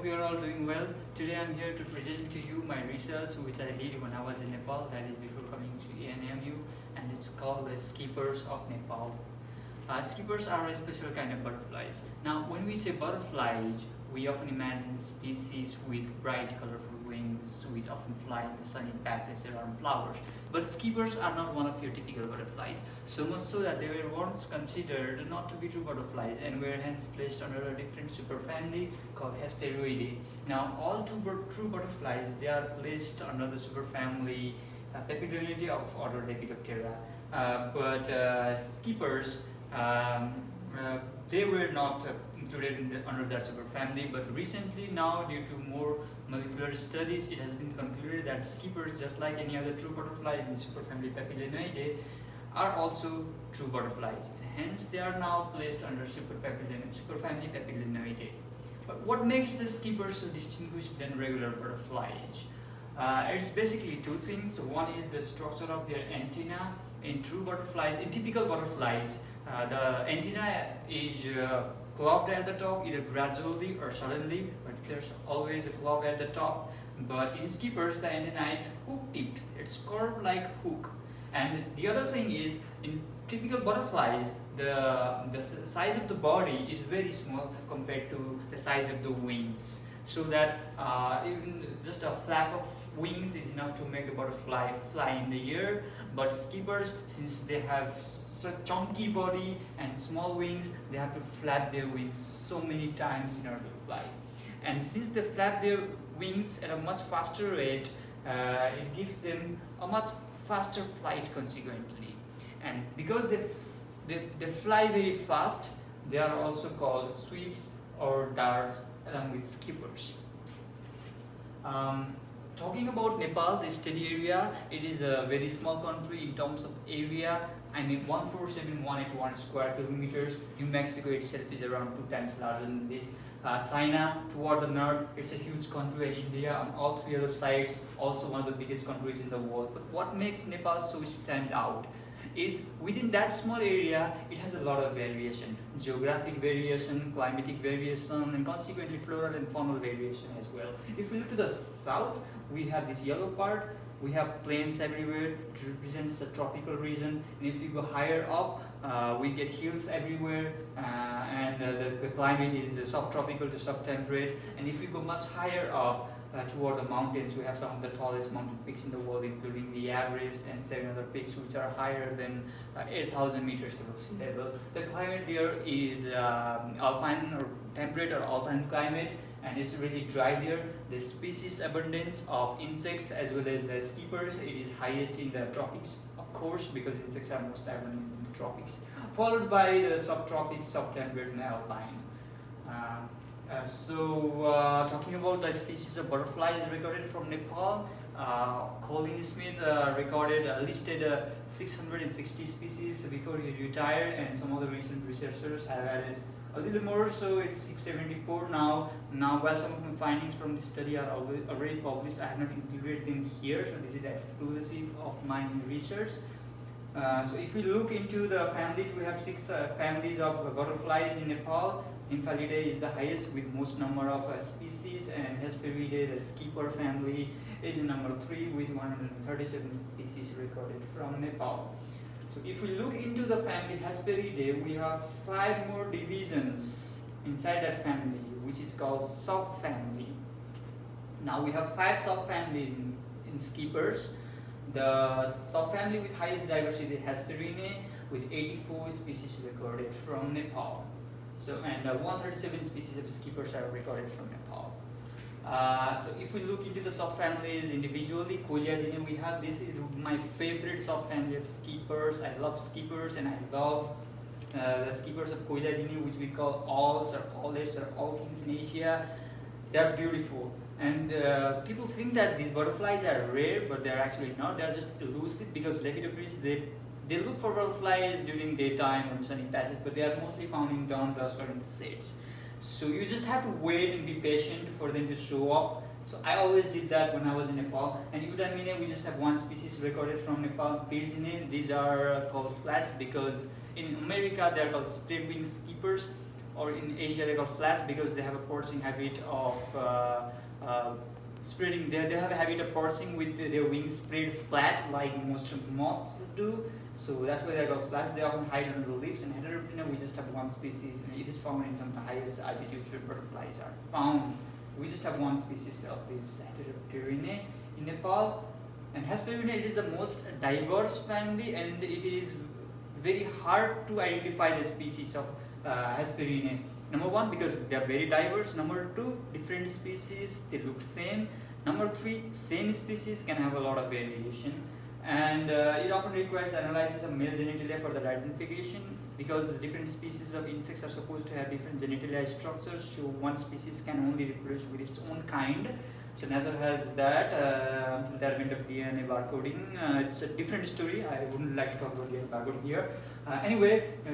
hope you are all doing well. Today I am here to present to you my research which I did when I was in Nepal, that is before coming to ENMU, and it's called the Skippers of Nepal. Skippers are a special kind of butterflies. Now when we say butterflies, we often imagine species with bright colorful wings which often fly in the sunny patches around flowers. But skippers are not one of your typical butterflies, so much so that they were once considered not to be true butterflies and were hence placed under a different superfamily called Hesperoideae. Now all true butterflies, they are placed under the superfamily Papilioideae of order Lepidoptera, but skippers they were not included under that superfamily, but recently now due to more molecular studies it has been concluded that skippers, just like any other true butterflies in superfamily Papilioideae, are also true butterflies, and hence they are now placed under superfamily Papilioideae. But what makes the skippers so distinguished than regular butterflies? It's basically two things. One is the structure of their antenna. In true butterflies, in typical butterflies, the antenna is clubbed at the top, either gradually or suddenly, but there's always a club at the top. But in skippers, the antenna is hook-tipped. It's curved like hook. And the other thing is, in typical butterflies, the size of the body is very small compared to the size of the wings, so that even just a flap of wings is enough to make the butterfly fly in the air. But skippers, since they have such chunky body and small wings, they have to flap their wings so many times in order to fly. And since they flap their wings at a much faster rate, it gives them a much faster flight consequently. And because they fly very fast, they are also called swifts or darts along with skippers. Talking about Nepal, the study area, it is a very small country in terms of area. I mean 147,181 square kilometers. New Mexico itself is around 2 times larger than this. China toward the north, it's a huge country, and India on all three other sides, also one of the biggest countries in the world. But what makes Nepal so stand out is within that small area it has a lot of variation, geographic variation, climatic variation, and consequently floral and faunal variation as well. If we look to the south, we have this yellow part, we have plains everywhere, it represents the tropical region. And if you go higher up, we get hills everywhere, and the climate is subtropical to subtemperate. And if you go much higher up, toward the mountains, we have some of the tallest mountain peaks in the world, including the Everest and 7 other peaks which are higher than 8,000 meters above sea level. The climate there is alpine or temperate or alpine climate, and it's really dry there. The species abundance of insects as well as skippers, it is highest in the tropics, of course, because insects are most abundant in the tropics, followed by the subtropics, subtemperate and alpine. Talking about the species of butterflies recorded from Nepal, Colin Smith listed 660 species before he retired, and some other recent researchers have added a little more, so it's 674 now. While some of my findings from this study are already published, I have not included them here, so this is exclusive of my research. So if we look into the families, we have 6 families of butterflies in Nepal. Nymphalidae is the highest with most number of species, and Hesperoideae, the skipper family, is in number 3 with 137 species recorded from Nepal. So if we look into the family Hesperoideae, we have 5 more divisions inside that family, which is called subfamily. Now we have 5 subfamilies in skippers. The subfamily with highest diversity is Hesperoideae with 84 species recorded from Nepal. And 137 species of skippers are recorded from Nepal. So if we look into the subfamilies individually, Coeliadae we have, this is my favorite subfamily of skippers. I love skippers, and I love the skippers of Coeliadae, which we call owls or owlets or owl kings in Asia. They are beautiful, and people think that these butterflies are rare, but they are actually not. They are just elusive because Lepidopteris, they look for butterflies during daytime or sunny patches, but they are mostly found in dawn, dusk, or in the shades. So you just have to wait and be patient for them to show up. So I always did that when I was in Nepal. And Eudamine, we just have 1 species recorded from Nepal, Pyrzine. These are called flats because in America they are called spread wing skippers, or in Asia they call flats, because they have a porcing habit of spreading. They have a habit of porcing with their wings spread flat like most moths do. So that's why they are called flats. They often hide under the leaves. And Heteropterina, we just have one species, and it is found in some of the highest altitudes where butterflies are found. We just have one species of this Heteropterina in Nepal. And Hesperinae, it is the most diverse family, and it is very hard to identify the species of Hesperinae. Number one, because they are very diverse. Number two, different species, they look same. Number three, same species can have a lot of variation. And it often requires analysis of male genitalia for the identification, because different species of insects are supposed to have different genitalia structures, so one species can only reproduce with its own kind. So Nazar has that until the advent of DNA barcoding. It's a different story. I wouldn't like to talk about DNA barcoding here.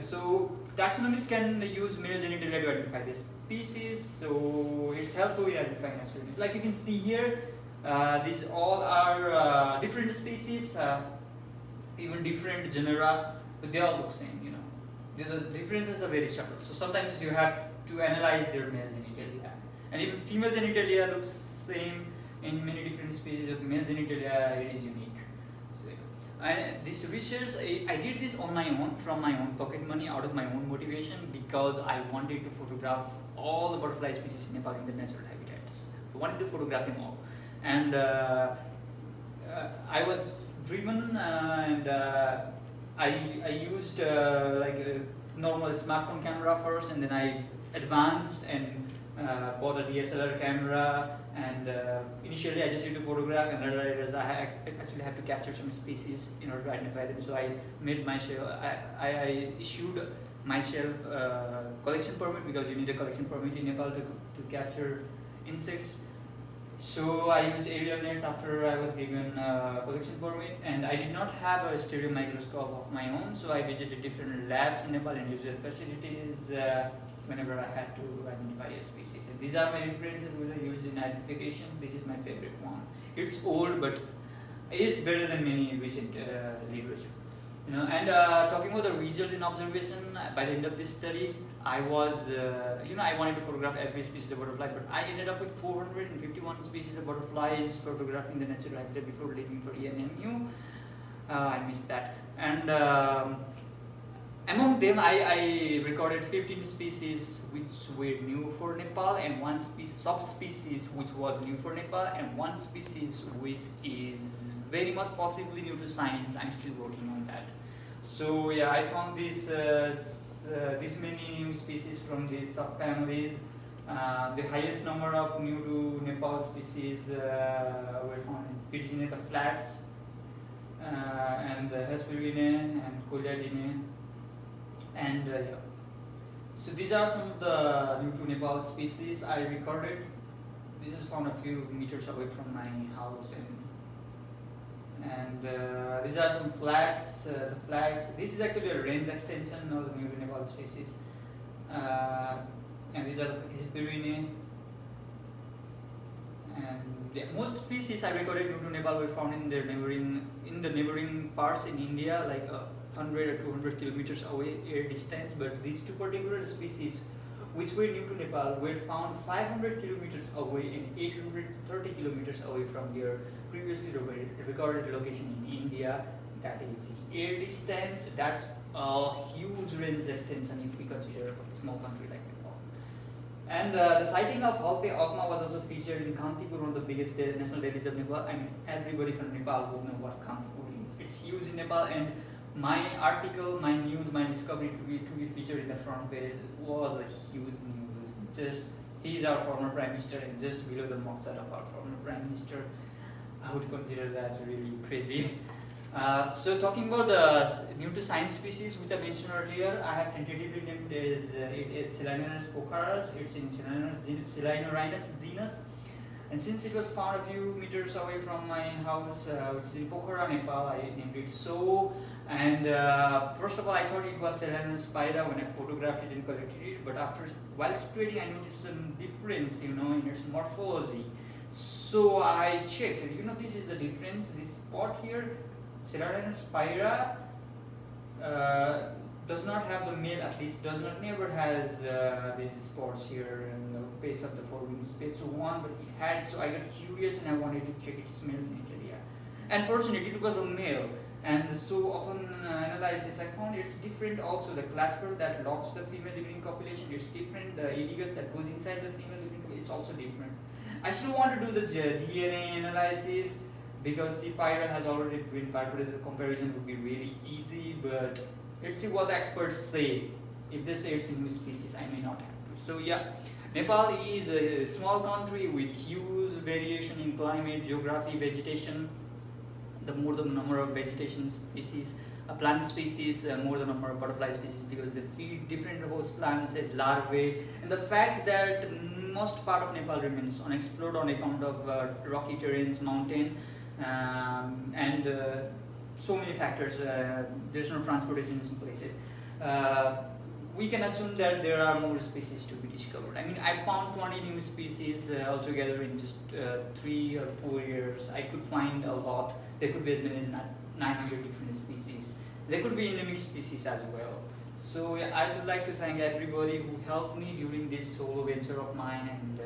So taxonomists can use male genitalia to identify the species. So it's helpful in identifying Hesperinae. Like you can see here, these all are different species, even different genera, but they all look same. You know, the differences are very subtle. So sometimes you have to analyze their male genitalia, and even female genitalia looks same in many different species. Of male genitalia, it is unique. So, this research, I did this on my own, from my own pocket money, out of my own motivation, because I wanted to photograph all the butterfly species in Nepal in their natural habitats. I wanted to photograph them all, and I was driven, and I used like a normal smartphone camera first, and then I advanced and bought a DSLR camera. And initially I just used to photograph, and later I actually have to capture some species in order to identify them. So I made myself, I issued myself a collection permit, because you need a collection permit in Nepal to capture insects. So I used aerial nets after I was given a collection permit, and I did not have a stereo microscope of my own, so I visited different labs in Nepal and used their facilities whenever I had to identify a species. And these are my references which I used in identification. This is my favorite one. It's old, but it's better than many recent literature. You know, and talking about the results in observation, by the end of this study, I was, I wanted to photograph every species of butterfly, but I ended up with 451 species of butterflies photographing the natural habitat before leaving for ENMU. I missed that. And among them, I recorded 15 species which were new for Nepal, and one subspecies which was new for Nepal, and one species which is very much possibly new to science. I'm still working on that. So yeah, I found this many new species from these subfamilies. The highest number of new to Nepal species were found in Virginia flats, and Hesperinae and Coleadinae. And yeah. So these are some of the new to Nepal species I recorded. This is found a few meters away from my house, and these are some flats. The flats. This is actually a range extension of the new to Nepal species, and these are the Hesperinae. And yeah, most species I recorded new to Nepal were found in the neighboring parts in India, like 100 or 200 kilometers away air distance. But these two particular species, which were new to Nepal, were found 500 kilometers away and 830 kilometers away from their previously recorded location in India. That is the air distance. That's a huge range extension if we consider a small country like Nepal. And the sighting of Halpe Okma was also featured in Kantipur, one of the biggest national dailies of Nepal. I mean, everybody from Nepal would know what Kantipur is. It's huge in Nepal, and my article, my news, my discovery to be featured in the front page was a huge news. Just, he's our former Prime Minister, and just below the mugshot of our former Prime Minister. I would consider that really crazy. So talking about the new to science species which I mentioned earlier, I have tentatively named it's Selinurus pocharas. It's in Selinurus genus. And since it was found a few meters away from my house, which is in Pokhara, Nepal, I named it so. And first of all, I thought it was Selinurus spira when I photographed it and collected it. But while spreading, I noticed some difference, in its morphology. So I checked. This is the difference. This spot here, Selinurus spira, does not have the male, at least does not never has these spots here in the base of the forewing space, so on, but it had, so I got curious and I wanted to check its smells in Italy. And fortunately it was a male, and so upon analysis I found it's different also. The clasper that locks the female living copulation, it's different. The edicus that goes inside the female living copulation is also different. I still want to do the DNA analysis because C. pyra has already been calculated. The comparison would be really easy, but let's see what the experts say. If they say it's a new species, I may not have to. So yeah, Nepal is a small country with huge variation in climate, geography, vegetation. The more the number of vegetation species, plant species, more the number of butterfly species, because they feed different host plants as larvae, and the fact that most part of Nepal remains unexplored on account of rocky terrains, mountain, and so many factors. There's no transportation in some places. We can assume that there are more species to be discovered. I mean, I found 20 new species altogether in just 3 or 4 years. I could find a lot. There could be as many as 900 different species. There could be endemic species as well. So yeah, I would like to thank everybody who helped me during this solo venture of mine, and